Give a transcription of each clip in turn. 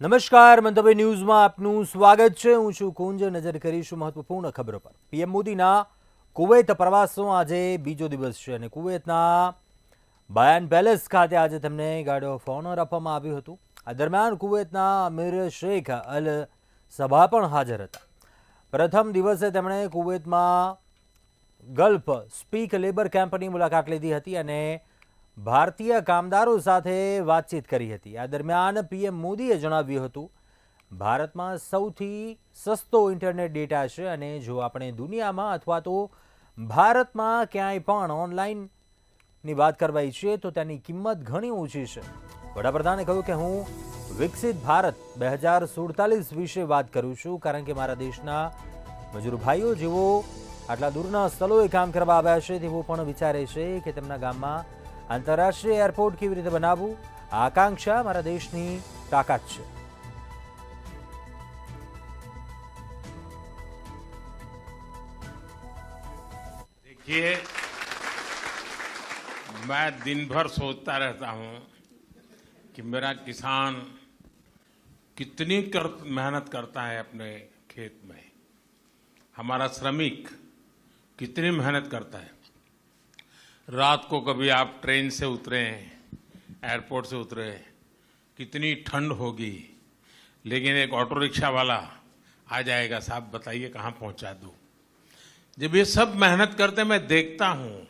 નમસ્કાર, મંતવ્ય ન્યૂઝમાં આપનું સ્વાગત છે. હું છું કુંજ. નજર કરીશું મહત્વપૂર્ણ ખબરો પર. પીએમ મોદીના કુવૈત પ્રવાસનો આજે બીજો દિવસ છે અને કુવૈતના બયાન પેલેસ ખાતે આજે તેમને ગાર્ડ ઓફ ઓનર આપવામાં આવ્યું હતું. આ દરમિયાન કુવૈતના અમીર શેખ અલ સબા પણ હાજર હતા. પ્રથમ દિવસે તેમણે કુવૈતમાં ગલ્ફ સ્પીક લેબર કેમ્પની મુલાકાત લીધી હતી અને ભારતીય કામદારો સાથે વાતચીત કરી હતી. આ દરમિયાન પીએમ મોદીએ જણાવ્યું હતું, ભારતમાં સૌથી સસ્તો ઇન્ટરનેટ ડેટા છે અને જો આપણે દુનિયામાં અથવા તો ભારતમાં ક્યાંય પણ ઓનલાઈનની વાત કરવા ઈચ્છીએ તો તેની કિંમત ઘણી ઓછી છે. વડાપ્રધાને કહ્યું કે હું વિકસિત ભારત 2047 વિશે વાત કરું છું, કારણ કે મારા દેશના મજૂર ભાઈઓ જેઓ આટલા દૂરના સ્થળોએ કામ કરવા આવ્યા છે તેઓ પણ વિચારે છે કે તેમના ગામમાં આંતરરાષ્ટ્રીય એરપોર્ટ કેવી રીતે બનાવવું. આ આકાંક્ષા મારા દેશની તાકાત છે. देखिए, मैं दिन भर सोचता रहता हूं कि मेरा किसान कितनी मेहनत करता है अपने खेत में, हमारा श्रमिक कितनी मेहनत करता है. रात को कभी आप ट्रेन से उतरे, एयरपोर्ट से उतरे, कितनी ठंड होगी, लेकिन एक ऑटो रिक्शा वाला आ जाएगा, साहब बताइए कहाँ पहुंचा दूं. जब ये सब मेहनत करते मैं देखता हूं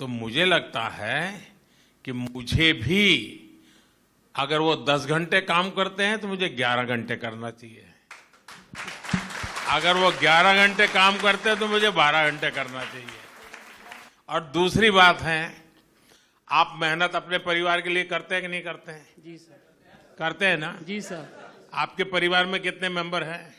तो मुझे लगता है कि मुझे भी अगर वो 10 घंटे काम करते हैं तो मुझे 11 घंटे करना चाहिए. अगर वो 11 घंटे काम करते हैं तो मुझे 12 घंटे करना चाहिए. और दूसरी बात है, आप मेहनत अपने परिवार के लिए करते हैं कि नहीं करते हैं? जी सर. करते हैं ना? जी सर. आपके परिवार में कितने मेंबर हैं?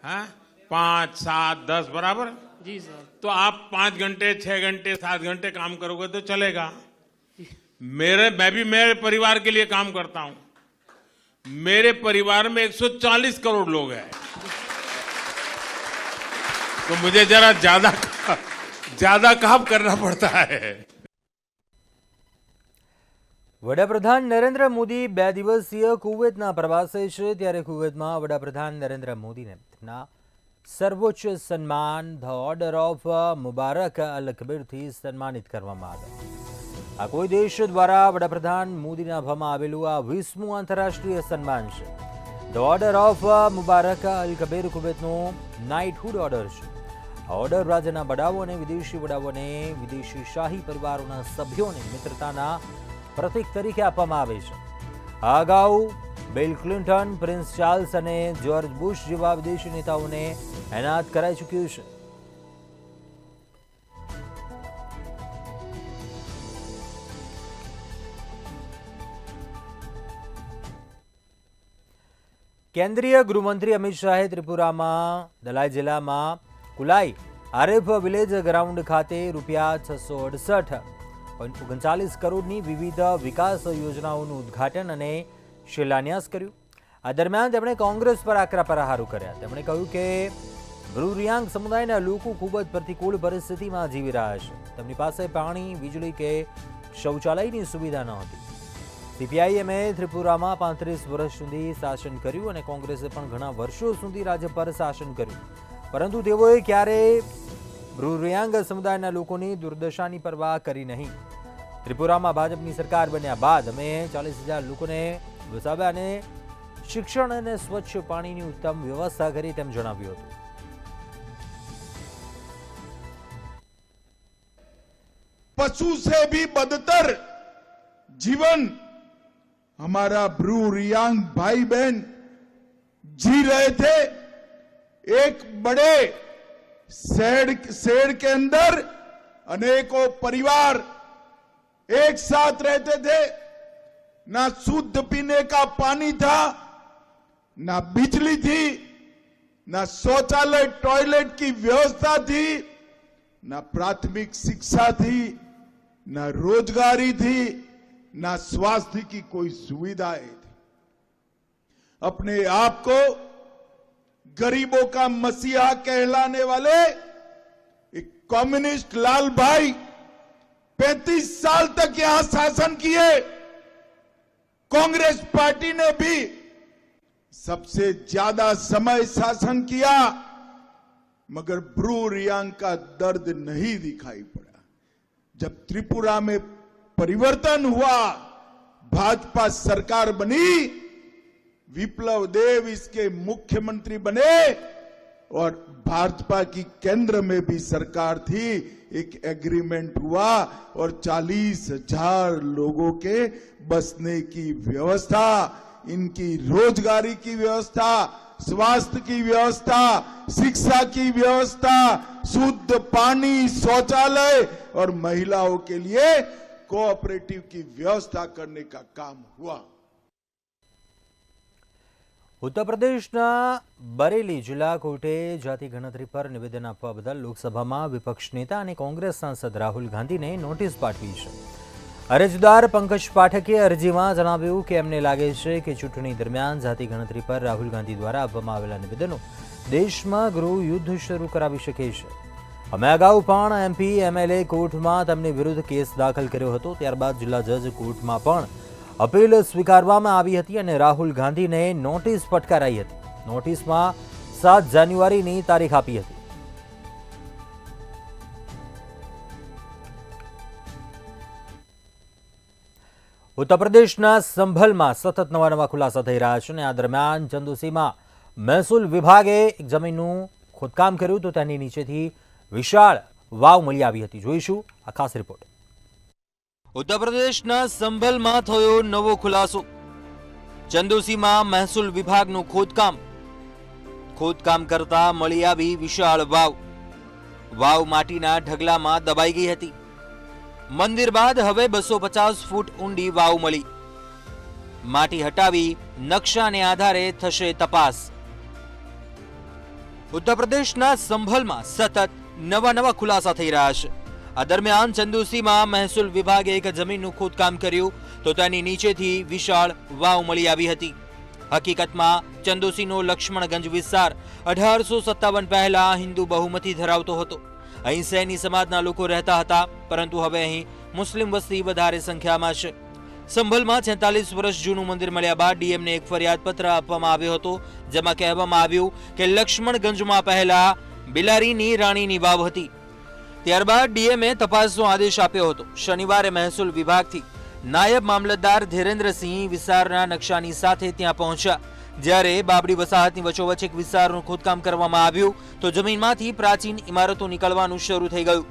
हाँ, 5, 7, 10 बराबर. जी सर. तो आप 5 घंटे, 6 घंटे, 7 घंटे काम करोगे तो चलेगा. मैं भी मेरे परिवार के लिए काम करता हूं. मेरे परिवार में 140 करोड़ लोग हैं, तो मुझे जरा ज्यादा काम करना पड़ता है. વડાપ્રધાન નરેન્દ્ર મોદી 2 દિવસીય કુવૈતના પ્રવાસે છે, ત્યારે કુવૈતમાં વડાપ્રધાન નરેન્દ્ર મોદીને તેમના સર્વોચ્ચ સન્માન ધ ઓર્ડર ઓફ મુબારક અલ કબીરથી સન્માનિત કરવામાં આવ્યા. આ કોઈ દેશ દ્વારા વડાપ્રધાન મોદીને આપવામાં આવેલું આ 20મું આંતરરાષ્ટ્રીય સન્માન છે. ધ ઓર્ડર ઓફ મુબારક અલ કબીર કુવૈતનો નાઇટહુડ ઓર્ડર છે. આ ઓર્ડર રાજ્યના વડાઓ અને વિદેશી વડાઓને વિદેશી શાહી પરિવારોના સભ્યોને મિત્રતાના પ્રતીક તરીકે આપવામાં આવે છે. આ અગાઉ બિલ ક્લિન્ટન, પ્રિન્સ ચાર્લ્સ અને જ્યોર્જ બુશ જેવા વિદેશી નેતાઓને એનાયત કરાઈ ચૂક્યું છે. કેન્દ્રીય ગૃહમંત્રી અમિત શાહે ત્રિપુરામાં દલાઈ જિલ્લામાં કુલાઈ આરએફ વિલેજ ગ્રાઉન્ડ ખાતે ₹668.39 કરોડની વિવિધ વિકાસ યોજનાઓનું ઉદ્ઘાટન અને શિલાન્યાસ કર્યું. આ દરમિયાન તેમણે કોંગ્રેસ પર આકરા પ્રહારો કર્યા. તેમણે કહ્યું કે બ્રુ રિયાંગ સમુદાયના લોકો ખૂબ જ પ્રતિકૂળ પરિસ્થિતિમાં જીવી રહ્યા છે. તેમની પાસે પાણી, વીજળી કે શૌચાલયની સુવિધા ન હતી. સીપીઆઈએમે ત્રિપુરામાં 35 વર્ષ સુધી શાસન કર્યું અને કોંગ્રેસે પણ ઘણા વર્ષો સુધી રાજ્ય પર શાસન કર્યું, પરંતુ તેઓએ ક્યારેય બ્રુ રિયાંગ સમુદાયના લોકોની દુર્દશાની પરવા કરી નહીં. ત્રિપુરામાં ભાજપની સરકાર બન્યા બાદ અમે 40,000 લોકોને વસાવ્યા અને શિક્ષણ અને સ્વચ્છ પાણીની ઉત્તમ વ્યવસ્થા કરી, તેમ જણાવ્યું હતું. पशु से भी बदतर जीवन हमारा ब्रू रियांग भाई बहन जी रहे थे. एक बड़े शेड के अंदर अनेकों परिवार एक साथ रहते थे. ना शुद्ध पीने का पानी था, ना बिजली थी, ना शौचालय टॉयलेट की व्यवस्था थी, ना प्राथमिक शिक्षा थी, ना रोजगारी थी, ना स्वास्थ्य की कोई सुविधाएं थी. अपने आप को गरीबों का मसीहा कहलाने वाले एक कम्युनिस्ट लाल भाई 35 साल तक यहां शासन किए. कांग्रेस पार्टी ने भी सबसे ज्यादा समय शासन किया, मगर ब्रू रियांग का दर्द नहीं दिखाई पड़ा। जब त्रिपुरा में परिवर्तन हुआ, भाजपा सरकार बनी, विप्लव देव इसके मुख्यमंत्री बने और भाजपा की केंद्र में भी सरकार थी, एक एग्रीमेंट हुआ और 40,000 लोगों के बसने की व्यवस्था, इनकी रोजगारी की व्यवस्था, स्वास्थ्य की व्यवस्था, शिक्षा की व्यवस्था, शुद्ध पानी, शौचालय और महिलाओं के लिए कोऑपरेटिव की व्यवस्था करने का काम हुआ। उत्तर प्रदेशना बरेली जिल्ला कोर्टे जाति गणतरी पर निवेदन आपवा बदल लोकसभाમાં વિપક્ષ નેતા અને કોંગ્રેસ સાંસદ રાહુલ ગાંધીને નોટિસ પાઠવી છે। અરજદાર પંકજ પાઠકે અરજીમાં જણાવ્યું કે એમને લાગે છે કે ચૂંટણી દરમિયાન જાતિ ગણતરી પર રાહુલ ગાંધી દ્વારા આપવામાં આવેલા નિવેદનો દેશમાં ગૃહ યુદ્ધ શરૂ કરાવી શકે છે। અમે અગાઉ પણ એમપી એમએલએ કોર્ટમાં તેમની વિરુદ્ધ કેસ દાખલ કર્યો હતો, ત્યારબાદ જિલ્લા જજ કોર્ટમાં પણ अपील स्वीकारवामां आवी हती अने राहुल गांधीने नोटिस फटकाराई हती। नोटिसमां 7 जान्युआरीनी तारीख आपी हती। उत्तर प्रदेशना संभलमां सतत नवा नवा खुलासा थई रह्या छे। आ दरमियान चंदोसीमां महसूल विभागे एक जमीननुं खोदकाम कर्युं तो तेनी नीचेथी विशाळ वाव मळी आवी हती। जोईशुं आ खास रिपोर्ट। उत्तर प्रदेशना संभलमां थयो नवो खुलासो। चंदोसीमां महसूल विभागनुं खोदकाम करता मळी आवी विशाळ वाव। वाव माटीना ढगलामां दबाई गई हती। मंदिर बाद हवे 250 फूट ऊंडी वाव मळी। माटी हटावी नक्शाने आधारे थशे तपास। उत्तर प्रदेशना संभलमां सतत नवा नवा खुलासा थई रह्या छे। आ दरमियान चंदोसीमां महसूल विभागे एक जमीननुं खोदकाम कर्युं तो तेनी नीचेथी विशाळ वाव मळी आवी हती। हकीकतमां चंदोसीनो लक्ष्मणगंज विस्तार 1857 पहेला हिंदू बहुमती धरावतो हतो। અહીં સૈની સમાજના લોકો રહેતા હતા, પરંતુ હવે અહીં મુસ્લિમ વસ્તી વધારે સંખ્યામાં છે। સંભલમાં 46 વર્ષ જૂનું મંદિર મળ્યા બાદ ડીએમને એક ફરિયાદપત્ર આપવામાં આવ્યો હતો, જેમાં કહેવામાં આવ્યું કે લક્ષ્મણગંજમાં પહેલા બિલારીની રાણીની વાવ હતી। ત્યારબાદ ડીએમએ તપાસનો આદેશ આપ્યો હતો। શનિવારે મહેસૂલ વિભાગથી નાયબ મામલતદાર ધીરેન્દ્રસિંહ વિસ્તારના નકશાની સાથે ત્યાં પહોંચ્યા। જ્યારે બાબડી વસાહતની વચ્ચોવચ્ચ એક વિસ્તારનું ખોદકામ કરવામાં આવ્યું તો જમીનમાંથી પ્રાચીન ઇમારતો નીકળવાનું શરૂ થઈ ગયું।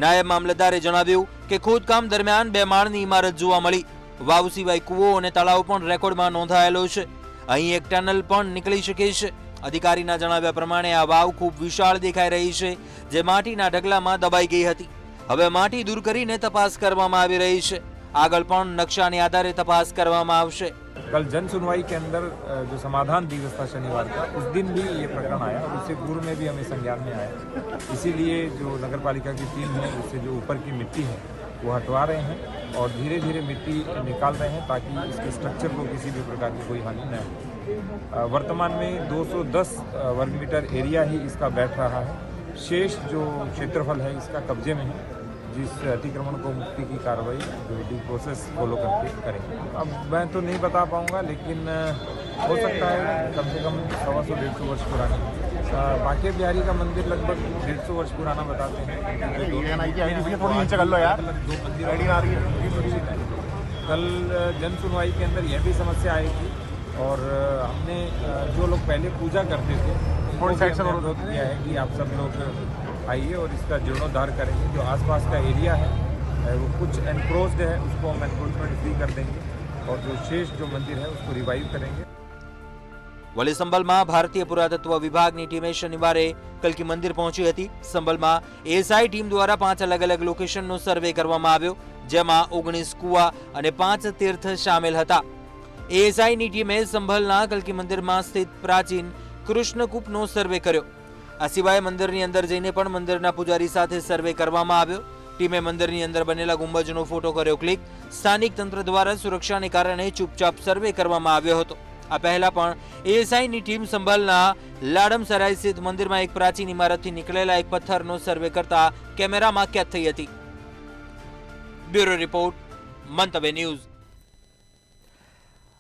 નાયબ મામલતદારે જણાવ્યું કે ખોદકામ દરમિયાન 2 માળની ઇમારત જોવા મળી। વાવ સિવાય કૂવો અને તળાવ પણ રેકોર્ડમાં નોંધાયેલો છે। અહીં એક ટનલ પણ નીકળી શકે છે। અધિકારીના જણાવ્યા પ્રમાણે આ વાવ ખૂબ વિશાળ દેખાઈ રહી છે, જે માટીના ઢગલામાં દબાઈ ગઈ હતી। હવે માટી દૂર કરીને તપાસ કરવામાં આવી રહી છે। આગળ પણ નકશાને આધારે તપાસ કરવામાં આવશે। कल जन सुनवाई के अंदर जो समाधान दिवस था शनिवार का, उस दिन भी ये प्रकरण आया और उससे पूर्व में भी हमें संज्ञान में आया। इसीलिए जो नगर पालिका की टीम है उससे जो ऊपर की मिट्टी है वो हटवा रहे हैं और धीरे धीरे मिट्टी निकाल रहे हैं ताकि इसके स्ट्रक्चर को किसी भी प्रकार की कोई हानि न हो। वर्तमान में 210 वर्ग मीटर एरिया ही इसका बैठ रहा है। शेष जो क्षेत्रफल है इसका कब्जे में है, जिस अतिक्रमण को मुक्ति की कार्रवाई जो ड्यू प्रोसेस फॉलो करके करेंगे। अब मैं तो नहीं बता पाऊंगा, लेकिन हो सकता है कम से कम 150-150 वर्ष पुरानी। बांके बिहारी का मंदिर लगभग 150 वर्ष पुराना बताते हैं। कल जन सुनवाई के अंदर यह भी समस्या आई थी और हमने जो लोग पहले पूजा करते थे उनको अनुरोध किया है कि आप सब लोग आइए और इसका जीर्णोद्धार करेंगे। जो आसपास का एरिया है वो कुछ एनक्रोच्ड है, उसको हम एनक्रोचमेंट फ्री कर देंगे और जो शेष जो मंदिर है उसको रिवाइव करेंगे। वली संभलमां भारतीय पुरातत्व विभागनी टीमे शनिवारे कल्की मंदिर पहोंची हती। संभलमां एएसआई टीम द्वारा 5 अलग अलग लोकेशननो सर्वे करवामां આવ્યો, જેમાં 19 કુવા અને 5 તીર્થ શામેલ હતા। એએસઆઈની ટીમે સંભલના કલ્કી મંદિરમાં સ્થિત પ્રાચીન કૃષ્ણકૂપનો સર્વે કર્યો। આ સિવાય મંદિરની અંદર જઈને પણ મંદિરના પૂજારી સાથે સર્વે કરવામાં આવ્યો। ટીમે મંદિરની અંદર બનેલા ગુંબજનો ફોટો કર્યો ક્લિક। સ્થાનિક તંત્ર દ્વારા સુરક્ષાને કારણે ચૂપચાપ સર્વે કરવામાં આવ્યો હતો। આ પહેલા પણ એએસઆઈની ટીમ સંભાલના લાડમસરાય સ્થિત મંદિરમાં એક પ્રાચીન ઇમારતથી નીકળેલા એક પથ્થરનો સર્વે કરતા કેમેરામાં કેદ થઈ હતી। Bureau report, Mantavya news.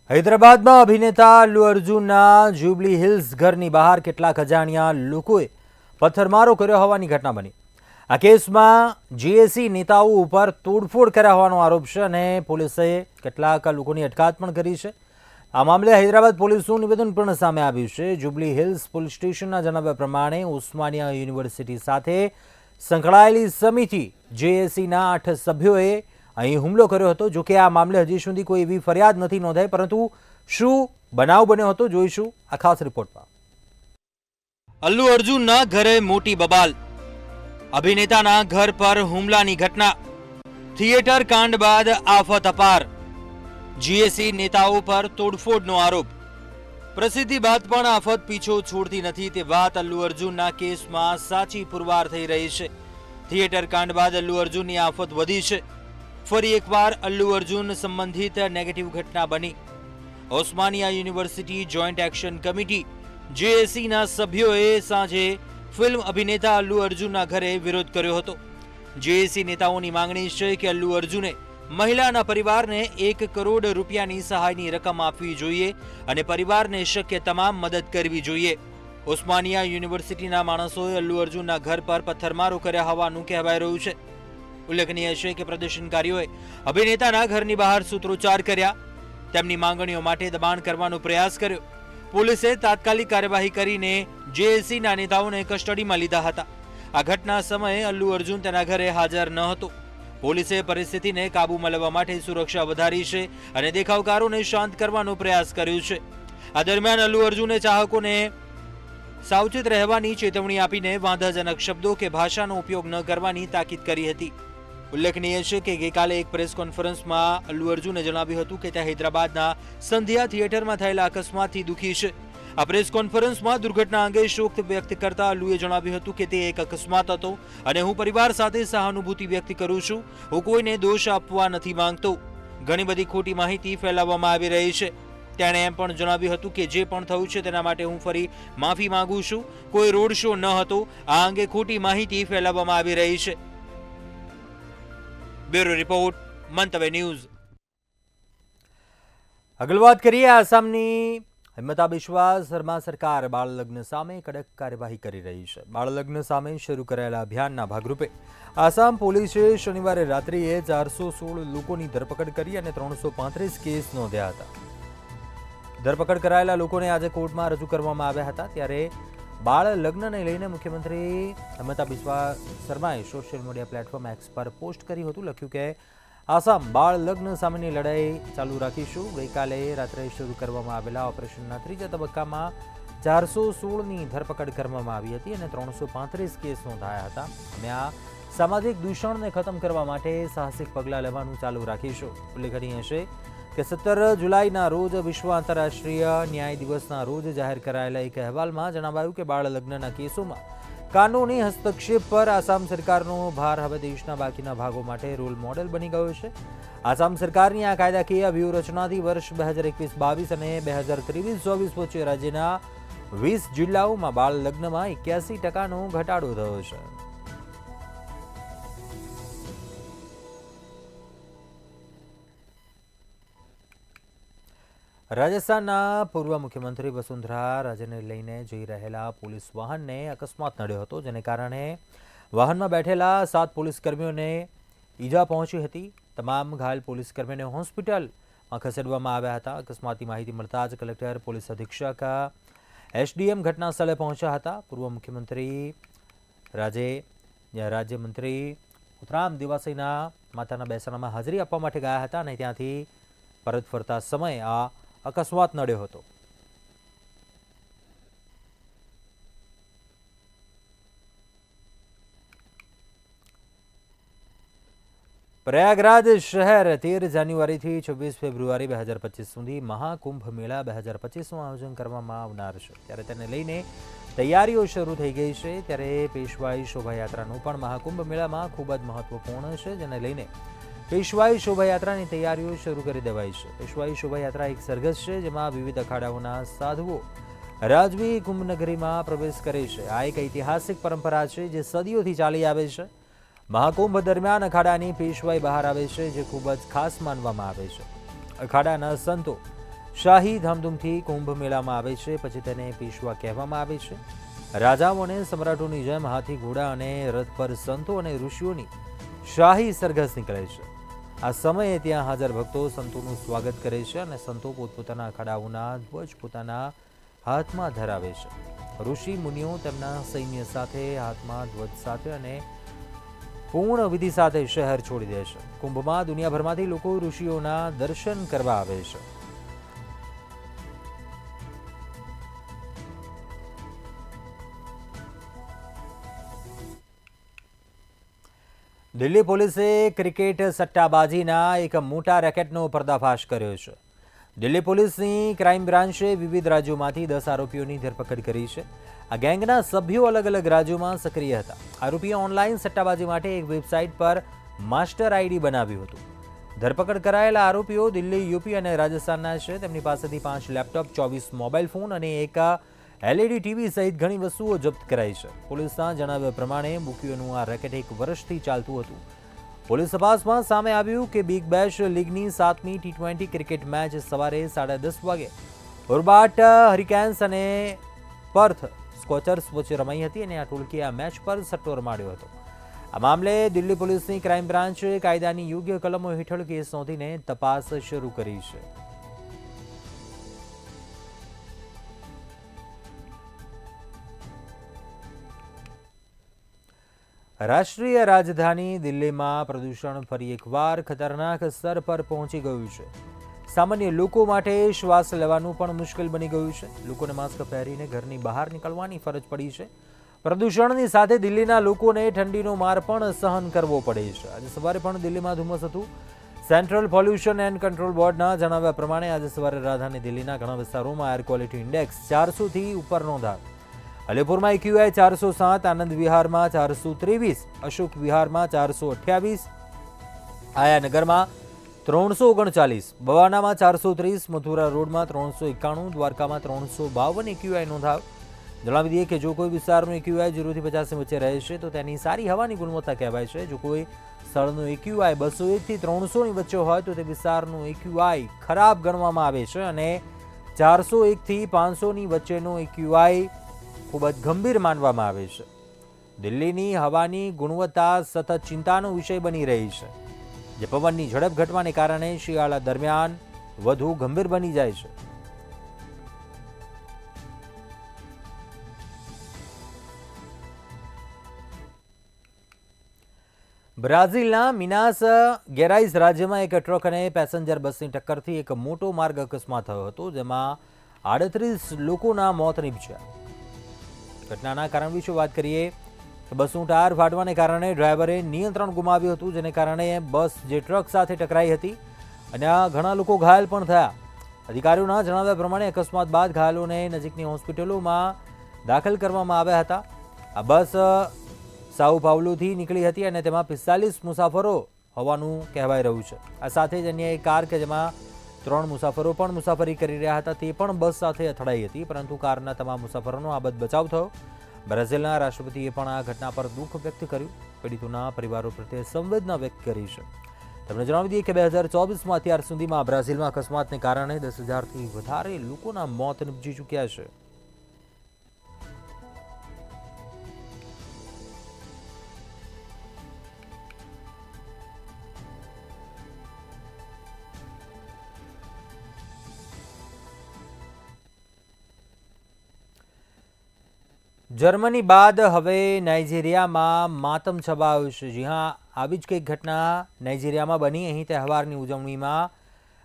હૈદરાબાદમાં અભિનેતા અલ્લુ અર્જુનના જ્યુબલી હિલ્સ ઘરની બહાર કેટલાક અજાણ્યા લોકોએ પથ્થરમારો કર્યો હોવાની ઘટના બની. આ કેસમાં જેએસી નેતાઓ ઉપર તોડફોડ કર્યા હોવાનો આરોપ છે અને પોલીસે કેટલાક લોકોની અટકાયત પણ કરી છે. આ મામલે હૈદરાબાદ પોલીસનું નિવેદન પણ સામે આવ્યું છે. જ્યુબલી હિલ્સ પોલીસ સ્ટેશનના જણાવ્યા પ્રમાણે ઉસ્માનિયા યુનિવર્સિટી સાથે સંકળાયેલી સમિતિ જેએસીના 8 સભ્યોએ અહીં હુમલો કર્યો હતો. જો કે આ મામલે હજી સુધી કોઈ એવી ફરિયાદ નથી નોંધાઈ, પરંતુ શું બનાવ બન્યો હતો જોઈશું આ ખાસ રિપોર્ટમાં. અલ્લુ અર્જુનના ઘરે મોટી બબાલ, અભિનેતાના ઘર પર હુમલાની ઘટના, થિયેટર કાંડ બાદ આફત અપાર, જીએસી નેતાઓ પર તોડફોડનો આરોપ. પ્રસિદ્ધિ બાદ પણ આફત પીછો છોડતી નથી તે વાત અલ્લુ અર્જુનના કેસમાં સાચી પુરવાર થઈ રહી છે. થિયેટર કાંડ બાદ અલ્લુ અર્જુનની આફત વધી છે. ફરી એકવાર અલ્લુ અર્જુન સંબંધિત નેગેટિવ ઘટના બની. ઓસ્માનિયા યુનિવર્સિટી જોઈન્ટ એક્શન કમિટી જેએસીના સભ્યોએ સાંજે ફિલ્મ અભિનેતા અલ્લુ અર્જુનના ઘરે વિરોધ કર્યો હતો. જેએસી નેતાઓની માંગણી છે કે અલ્લુ અર્જુને મહિલાના પરિવારને 1 કરોડ રૂપિયાની સહાયની રકમ આપવી જોઈએ અને પરિવારને શક્ય તમામ મદદ કરવી જોઈએ. ઓસ્માનિયા યુનિવર્સિટીના માણસોએ અલ્લુ અર્જુનના ઘર પર પથ્થરમારો કર્યા હોવાનું કહેવાય રહ્યું છે. ઉલ્લેખનીય છે કે પ્રદર્શનકારીઓએ અભિનેતાના ઘરની બહાર સૂત્રોચ્ચાર કર્યા, તેમની માંગણીઓ માટે દબાણ કરવાનો પ્રયાસ કર્યો. પોલીસે તાત્કાલિક કાર્યવાહી કરીને જેએસીના નેતાઓને કસ્ટડીમાં લીધા હતા. આ ઘટના સમયે અલ્લુ અર્જુન તેના ઘરે હાજર ન હતો. પોલીસે પરિસ્થિતિને કાબૂમાં લેવા માટે સુરક્ષા વધારી છે અને દેખાવકારોને શાંત કરવાનો પ્રયાસ કર્યો છે. આ દરમિયાન અલ્લુ અર્જુને ચાહકોને સાવચેત રહેવાની ચેતવણી આપીને વાંધાજનક શબ્દો કે ભાષાનો ઉપયોગ ન કરવાની તાકીદ કરી હતી. ઉલ્લેખનીય છે કે ગઈકાલે એક પ્રેસ કોન્ફરન્સમાં અલ્લુ અર્જુને જણાવ્યું હતું કે તે હૈદરાબાદના સંધ્યા થિયેટરમાં થયેલા અકસ્માતથી દુઃખી છે. આ પ્રેસ કોન્ફરન્સમાં દુર્ઘટના અંગે શોક વ્યક્ત કરતા અલ્લુએ જણાવ્યું હતું કે તે એક અકસ્માત હતો અને હું પરિવાર સાથે સહાનુભૂતિ વ્યક્ત કરું છું. હું કોઈને દોષ આપવા નથી માંગતો. ઘણી બધી ખોટી માહિતી ફેલાવવામાં આવી રહી છે. તેણે એમ પણ જણાવ્યું હતું કે જે પણ થયું છે તેના માટે હું ફરી માફી માંગુ છું. કોઈ રોડ શો ન હતો. આ અંગે ખોટી માહિતી ફેલાવવામાં આવી રહી છે. Bureau report, Mantavya news. આગળ વાત કરીએ આસામની. હિમંતા બિસ્વા શર્મા સરકાર બાળ લગ્ન સામે કડક કાર્યવાહી કરી રહી છે. બાળ લગ્ન સામે શરૂ કરાયેલા અભિયાનના ભાગરૂપે આસામ પોલીસે શનિવારે રાત્રિએ 416 લોકોની ધરપકડ કરી અને 335 કેસ નોંધ્યા હતા. ધરપકડ કરાયેલા લોકોને આજે કોર્ટમાં રજૂ કરવામાં આવ્યા હતા. ત્યારે બાળ લગ્નને લઈને મુખ્યમંત્રી હિમંતા બિસ્વા શર્માએ સોશિયલ મીડિયા પ્લેટફોર્મ એક્સ પર પોસ્ટ કર્યું હતું. લખ્યું કે આસામ બાળ લગ્ન સામેની લડાઈ ચાલુ રાખીશું. ગઈકાલે રાત્રે શરૂ કરવામાં આવેલા ઓપરેશનના 3જા તબક્કામાં 416ની ધરપકડ કરવામાં આવી હતી અને 335 કેસ નોંધાયા હતા. અમે આ સામાજિક દૂષણને ખતમ કરવા માટે સાહસિક પગલાં લેવાનું ચાલુ રાખીશું. ઉલ્લેખનીય છે કે 17 જુલાઈના રોજ વિશ્વ આંતરરાષ્ટ્રીય ન્યાય દિવસના રોજ જાહેર કરાયેલા એક અહેવાલમાં જણાવાયું કે બાળ લગ્નના કેસોમાં કાનૂની હસ્તક્ષેપ પર આસામ સરકારનો ભાર હવે દેશના બાકીના ભાગો માટે રોલ મોડેલ બની ગયો છે. આસામ સરકારની આ કાયદાકીય વ્યૂહરચનાથી વર્ષ 2021-22 અને 2023-24 વચ્ચે રાજ્યના 20 જિલ્લાઓમાં બાળ લગ્નમાં 81% ઘટાડો થયો છે. રાજસ્થાનના પૂર્વ મુખ્યમંત્રી વસુંધરા રાજેને લઈને જઈ રહેલા પોલીસ વાહનને અકસ્માત નડ્યો હતો, જેને કારણે વાહનમાં બેઠેલા 7 પોલીસકર્મીઓને ઈજા પહોંચી હતી. તમામ ઘાયલ પોલીસકર્મીઓને હોસ્પિટલમાં ખસેડવામાં આવ્યા હતા. અકસ્માતની માહિતી મળતા જ કલેક્ટર, પોલીસ અધિક્ષક, એસડીએમ ઘટના સ્થળે પહોંચ્યા હતા. પૂર્વ મુખ્યમંત્રી રાજ્યમંત્રી ઉત્તરામ દિવાસીના માતાના બેસાણામાં હાજરી આપવા માટે ગયા હતા અને ત્યાંથી પરત ફરતા સમયે આ અકસ્માત નડ્યો હતો. પ્રયાગરાજ શહેર 13 જાન્યુઆરીથી 26 ફેબ્રુઆરી 2025 સુધી મહાકુંભ મેળા 2025નું આયોજન કરવામાં આવનાર છે. ત્યારે તેને લઈને તૈયારીઓ શરૂ થઈ ગઈ છે. ત્યારે પેશવાઈ શોભાયાત્રાનું પણ મહાકુંભ મેળામાં ખૂબ જ મહત્વપૂર્ણ છે, જેને લઈને પેશવાઈ શોભાયાત્રાની તૈયારીઓ શરૂ કરી દેવાઈ છે. પેશવાઈ શોભાયાત્રા એક સરઘસ છે, જેમાં વિવિધ અખાડાઓના સાધુઓ રાજવી કુંભનગરીમાં પ્રવેશ કરે છે. આ એક ઐતિહાસિક પરંપરા છે જે સદીઓથી ચાલી આવે છે. મહાકુંભ દરમિયાન અખાડાની પેશવાઈ બહાર આવે છે, જે ખૂબ જ ખાસ માનવામાં આવે છે. અખાડાના સંતો શાહી ધામધૂમથી કુંભ મેળામાં આવે છે, પછી તેને પેશવા કહેવામાં આવે છે. રાજાઓ અને સમ્રાટોની જેમ હાથી, ઘોડા અને રથ પર સંતો અને ઋષિઓની શાહી સરઘસ નીકળે છે. આ સમયે ત્યાં હાજર ભક્તો સંતોનું સ્વાગત કરે છે અને સંતો પોતપોતાના અખાડાઓના ધ્વજ પોતાના હાથમાં ધરાવે છે. ઋષિ મુનિઓ તેમના સૈન્ય સાથે હાથમાં ધ્વજ સાથે અને પૂર્ણ વિધિ સાથે શહેર છોડી દે છે. કુંભમાં દુનિયાભરમાંથી લોકો ઋષિઓના દર્શન કરવા આવે છે. દિલ્હી પોલીસે ક્રિકેટ સટ્ટાબાજીના એક મોટા રેકેટનો પર્દાફાશ કર્યો છે. દિલ્હી પોલીસની ક્રાઇમ બ્રાન્ચે વિવિધ રાજ્યોમાંથી 10 આરોપીઓની ધરપકડ કરી છે. આ ગેંગના સભ્યો અલગ અલગ રાજ્યોમાં સક્રિય હતા. આરોપીઓ ઓનલાઈન સટ્ટાબાજી માટે એક વેબસાઇટ પર માસ્ટર આઈડી બનાવ્યું હતું. ધરપકડ કરાયેલા આરોપીઓ દિલ્હી, યુપી અને રાજસ્થાનના છે. તેમની પાસેથી 5 લેપટોપ, 24 મોબાઈલ ફોન અને એક LED ટીવી સહિત ઘણી વસ્તુઓ જપ્ત કરાઈ છે. પોલીસના જણાવ્યા પ્રમાણે બુકીઓનું આ રેકેટ 1 વર્ષથી ચાલતું હતું. પોલીસ તપાસમાં સામે આવ્યું કે બિગ બેશ લીગની 7મી T20 ક્રિકેટ મેચ સવારે 10:30 વાગે હોબાર્ટ હરિકેન્સ અને પર્થ સ્કોચર્સ વચ્ચે રમાઈ હતી અને આ ટોળકીએ આ મેચ પર સટ્ટો રમાડ્યો હતો. આ મામલે દિલ્હી પોલીસની ક્રાઇમ બ્રાન્ચે કાયદાની યોગ્ય કલમો હેઠળ કેસ નોંધીને તપાસ શરૂ કરી છે. રાષ્ટ્રીય રાજધાની દિલ્હીમાં પ્રદૂષણ ફરી એકવાર ખતરનાક સ્તર પર પહોંચી ગયું છે. સામાન્ય લોકો માટે શ્વાસ લેવાનું પણ મુશ્કેલ બની ગયું છે. લોકોને માસ્ક પહેરીને ઘરની બહાર નીકળવાની ફરજ પડી છે. પ્રદૂષણની સાથે દિલ્હીના લોકોને ઠંડીનો માર પણ સહન કરવો પડે છે. આજે સવારે પણ દિલ્હીમાં ધુમ્મસ હતું. સેન્ટ્રલ પોલ્યુશન એન્ડ કંટ્રોલ બોર્ડના જણાવ્યા પ્રમાણે આજે સવારે રાજધાની દિલ્હીના ઘણા વિસ્તારોમાં એર ક્વોલિટી ઇન્ડેક્સ 400થી ઉપર નોંધાયો. અલીપુરમાં AQI 407, આનંદ વિહારમાં 423, અશોક વિહારમાં 428, આયાનગરમાં 339, બવાનામાં 430, મથુરા રોડમાં 391, દ્વારકામાં 352 AQI નોંધાયો. જણાવી દઈએ કે જો કોઈ વિસ્તારનું AQI 0 થી 50 વચ્ચે રહે છે તો તેની સારી હવાની ગુણવત્તા કહેવાય છે. જો કોઈ સ્થળનું AQI 201 થી 300 ની વચ્ચે હોય તો તે વિસ્તારનું AQI ખરાબ ગણવામાં આવે છે અને 401 થી 500 ની વચ્ચેનો AQI ખૂબ જ ગંભીર માનવામાં આવે છે. દિલ્હીની હવાની ગુણવત્તા સતત ચિંતાનો વિષય બની રહી છે, જે પવનની ઝડપ ઘટવાને કારણે શિયાળા દરમિયાન વધુ ગંભીર બની જાય છે. બ્રાઝિલના મિનાસ ગેરાઇઝ રાજ્યમાં એક ટ્રક અને પેસેન્જર બસની ટક્કરથી એક મોટો માર્ગ અકસ્માત થયો હતો, જેમાં 38 લોકોના મોત નીપજ્યા. ઘટનાના કારણ વિશે વાત કરીએ તો બસનું ટાયર ફાટવાને કારણે ડ્રાઈવરે નિયંત્રણ ગુમાવ્યું હતું, જેને કારણે બસ જે ટ્રક સાથે ટકરાઈ હતી અને આ ઘણા લોકો ઘાયલ પણ થયા. અધિકારીઓના જણાવ્યા પ્રમાણે અકસ્માત બાદ ઘાયલોને નજીકની હોસ્પિટલોમાં દાખલ કરવામાં આવ્યા હતા. આ બસ સાઉ પાઉલોથી નીકળી હતી અને તેમાં 45 મુસાફરો હોવાનું કહેવાય રહ્યું છે. આ સાથે જ અન્ય એક કાર કે જેમાં 3 મુસાફરો પણ મુસાફરી કરી રહ્યા હતા તે પણ બસ સાથે અથડાઈ હતી, પરંતુ કારના તમામ મુસાફરોનો આબદ બચાવ થયો. બ્રાઝિલના રાષ્ટ્રપતિએ પણ આ ઘટના પર દુઃખ વ્યક્ત કર્યું. પીડિતોના પરિવારો પ્રત્યે સંવેદના વ્યક્ત કરી છે. તેમણે જણાવી દઈએ કે 2024માં અત્યાર સુધીમાં બ્રાઝિલમાં અકસ્માતને કારણે 10,000થી વધારે લોકોના મોત નીપજી ચૂક્યા છે. જર્મની બાદ હવે નાઇજીરિયામાં માતમ છવાયો છે. જી હા, આવી જ કંઈક ઘટના નાઇજીરિયામાં બની. અહીં તહેવારની ઉજવણીમાં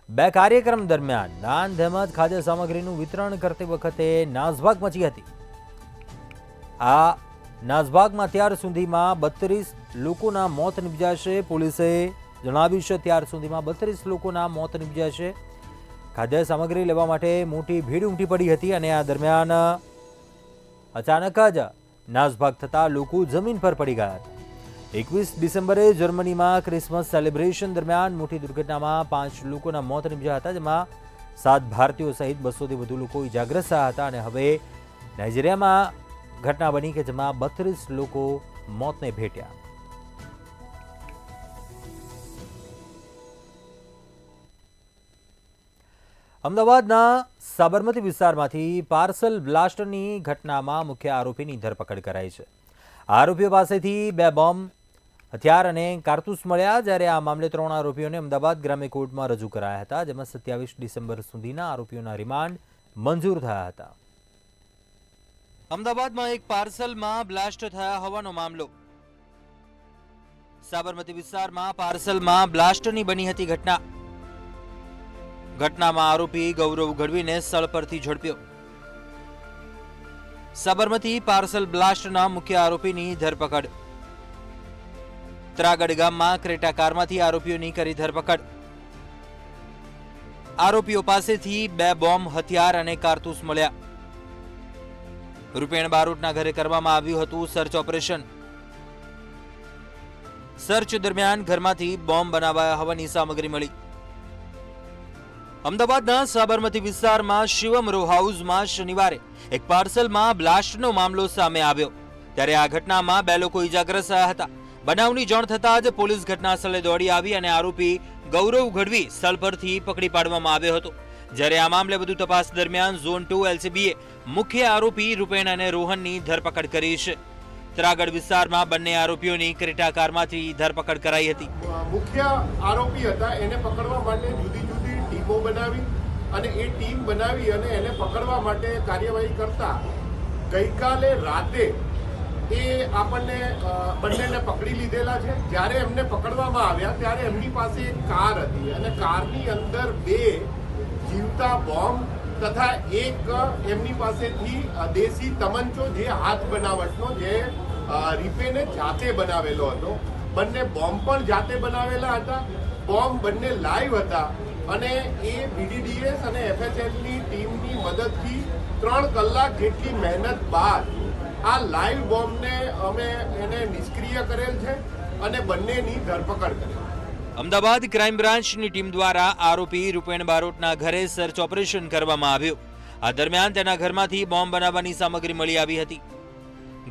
2 કાર્યક્રમ દરમિયાન દાન તેમજ ખાદ્ય સામગ્રીનું વિતરણ કરતી વખતે નાસભાગ મચી હતી. આ નાસભાગમાં અત્યાર સુધીમાં 32 લોકોના મોત નીપજ્યા છે. પોલીસે જણાવ્યું છે ત્યાર સુધીમાં 32 લોકોના મોત નીપજ્યા છે. ખાદ્ય સામગ્રી લેવા માટે મોટી ભીડ ઉમટી પડી હતી અને આ દરમિયાન અચાનક જ નાસભાગ થતાં લોકો જમીન પર પડી ગયા હતા. 21 ડિસેમ્બરે જર્મનીમાં ક્રિસમસ સેલિબ્રેશન દરમિયાન મોટી દુર્ઘટનામાં 5 લોકોના મોત નીપજ્યા હતા, જેમાં 7 ભારતીયો સહિત 200થી વધુ લોકો ઇજાગ્રસ્ત થયા હતા. અને હવે નાઇજીરિયામાં ઘટના બની કે જેમાં 32 લોકો મોતને ભેટ્યા. અમદાવાદના સાબરમતી વિસ્તારમાંથી પાર્સલ બ્લાસ્ટની ઘટનામાં મુખ્ય આરોપીની ધરપકડ કરાઈ છે. આરોપીઓ પાસેથી 2 બોમ્બ, હથિયાર અને કારતૂસ મળ્યા, જ્યારે આ મામલે 3 આરોપીઓને અમદાવાદ ગ્રામ્ય કોર્ટમાં રજૂ કરાયા હતા, જેમાં 27 ડિસેમ્બર સુધીના આરોપીઓના રિમાન્ડ મંજૂર થયા હતા. અમદાવાદમાં એક પાર્સલમાં બ્લાસ્ટ થયા હોવાનો મામલો. સાબરમતી વિસ્તારમાં પાર્સલમાં બ્લાસ્ટની બની હતી ઘટનામાં આરોપી ગૌરવ ગઢવીને સ્થળ પરથી ઝડપ્યો. સાબરમતી પાર્સલ બ્લાસ્ટના મુખ્ય આરોપીની ધરપકડ. ત્રાગડ ગામમાં ક્રેટા કારમાંથી આરોપીઓની કરી ધરપકડ. આરોપીઓ પાસેથી 2 બોમ્બ, હથિયાર અને કારતૂસ મળ્યા. રૂપેણ બારોટના ઘરે કરવામાં આવ્યું હતું સર્ચ ઓપરેશન. સર્ચ દરમિયાન ઘરમાંથી બોમ્બ બનાવાયા હોવાની સામગ્રી મળી. અમદાવાદના સાબરમતી વિસ્તારમાં શિવમ રો હાઉસમાં શનિવારે એક પાર્સલમાં બ્લાસ્ટનો મામલો સામે આવ્યો, ત્યારે આ ઘટનામાં 2 લોકો ઇજાગ્રસ્ત થયા હતા. બનાવની જાણ થતાં જ પોલીસ ઘટના સ્થળે દોડી આવી અને આરોપી ગૌરવ ગઢવી સ્થળ પરથી પકડી પાડવામાં આવ્યો હતો. જ્યારે આ મામલે વધુ તપાસ દરમિયાન ઝોન 2 એલસીબીએ મુખ્ય આરોપી રૂપેણ અને રોહનની ધરપકડ કરી છે. ત્રાગડ વિસ્તારમાં બંને આરોપીઓની ક્રેટા કારમાંથી ધરપકડ કરાઈ હતી. મુખ્ય આરોપી હતા, એને પકડવા માટે જુદી જુદી ટીમો બનાવી અને એ ટીમ બનાવી અને એને પકડવા માટે કાર્યવાહી કરતા ગઈકાલે રાતે એ આપણને બંનેને પકડી લીધેલા છે. જ્યારે એમને પકડવામાં આવ્યા ત્યારે એમની પાસે એક કાર હતી અને કારની અંદર 2 જીવતા બોમ્બ તથા એક એમની પાસેથી દેશી તમંચો, જે હાથ બનાવટનો, જે રીપેને જાતે બનાવેલો હતો. બંને બોમ્બ પણ જાતે બનાવેલા હતા. બોમ્બ બંને લાઈવ હતા અને એ બીડીડીએસ અને એફએસએલની ટીમની મદદથી 3 કલાક જેટલી મહેનત બાદ આ લાઈવ બોમ્બને અમે એને નિષ્ક્રિય કરેલ છે અને બંનેની ધરપકડ કરેલ. અમદાવાદ ક્રાઇમ બ્રાન્ચની ટીમ દ્વારા આરોપી રૂપેણ બારોટના ઘરે સર્ચ ઓપરેશન કરવામાં આવ્યું. આ દરમિયાન તેના ઘરમાંથી બોમ્બ બનાવવાની સામગ્રી મળી આવી હતી.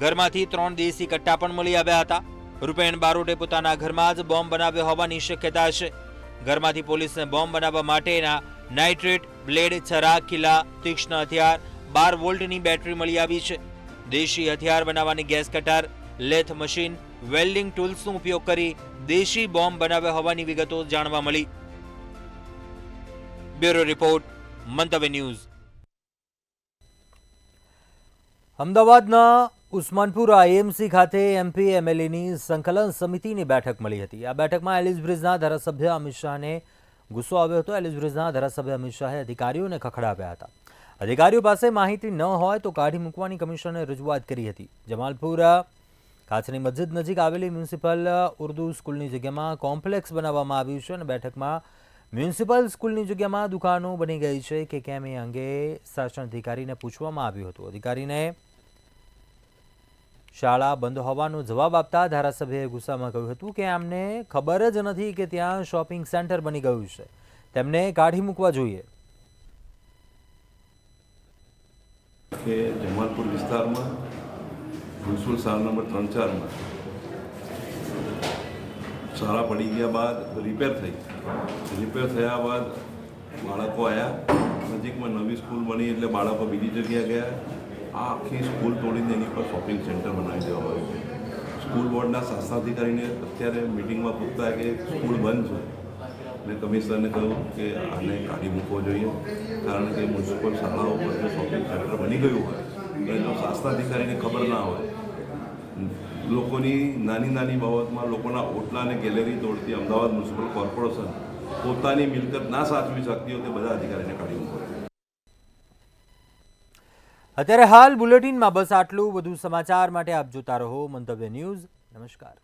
ઘરમાંથી 3 દેશી કટ્ટા પણ મળી આવ્યા હતા. રૂપેણ બારોટે પોતાના ઘરમાં જ બોમ્બ બનાવ્યો હોવાની શક્યતા છે. ઘરમાંથી પોલીસને બોમ્બ બનાવવા માટેના નાઇટ્રેટ, બ્લેડ, છરા, કિલ્લા, તીક્ષ્ણ હથિયાર, 12 વોલ્ટની બેટરી મળી આવી છે. દેશી હથિયાર બનાવવાની gas cutter, lathe machine, welding ટૂલ્સનો ઉપયોગ કરી દેશી બોમ્બ બનાવ્યા હોવાની વિગતો જાણવા મળી. Bureau report, Mantavya news. અમદાવાદના ઉસ્માનપુર આઈએમસી ખાતે એમપી એમએલએની સંકલન સમિતિની બેઠક મળી હતી. આ બેઠકમાં એલિસબ્રિજના ધારાસભ્ય અમિત શાહને ગુસ્સો આવ્યો હતો. એલિસબ્રિજના ધારાસભ્ય અમિત શાહે અધિકારીઓને ખખડાવ્યા હતા. અધિકારીઓ પાસે માહિતી ન હોય તો કાઢી મૂકવાની કમિશનરે રજૂઆત કરી હતી. જમાલપુર કાચની મસ્જિદ નજીક આવેલી મ્યુનિસિપલ ઉર્દુ સ્કૂલની જગ્યામાં કોમ્પ્લેક્સ બનાવવામાં આવ્યું છે અને બેઠકમાં મ્યુનિસિપલ સ્કૂલની જગ્યામાં દુકાનો બની ગઈ છે કે કેમ એ અંગે શાસન અધિકારીને પૂછવામાં આવ્યું હતું. અધિકારીને શાળા બંધ હોવાનો જવાબ આપતા ધારાસભ્યએ ગુસ્સામાં કહ્યું હતું કે અમને ખબર જ નથી કે ત્યાં શોપિંગ સેન્ટર બની ગયું છે, તેમને કાઢી મૂકવા જોઈએ. કે જમાલપુર વિસ્તારમાં મ્યુનિસિપલ શાળા નંબર 3-4માં શાળા પડી ગયા બાદ રિપેર થયા બાદ બાળકો આવ્યા, નજીકમાં નવી સ્કૂલ બની એટલે બાળકો બીજી જગ્યાએ ગયા. આ આખી સ્કૂલ તોડીને એની પર શોપિંગ સેન્ટર બનાવી દેવામાં આવ્યું છે. સ્કૂલ બોર્ડના શાસનાધિકારીને અત્યારે મિટિંગમાં પૂછતા કે સ્કૂલ બંધ છે. મેં કમિશનરને કહ્યું કે આને કાઢી મૂકવો જોઈએ, કારણ કે મ્યુનિસિપલ શાળાઓ પર જો શોપિંગ સેન્ટર બની ગયું હોય તો જો શાસનાધિકારીને ખબર ના હોય, લોકોની નાની બાબતમાં લોકોના ઓટલા અને ગેલેરી તોડતી અમદાવાદ મ્યુનિસિપલ કોર્પોરેશન પોતાની મિલકત ના સાચવી શકતી હોય તે બધા અધિકારીને કાઢી મૂકવો. અત્યારે હાલ બુલેટિનમાં બસ આટલું. વધુ સમાચાર માટે આપ જોતા રહો મંતવ્ય ન્યૂઝ. નમસ્કાર.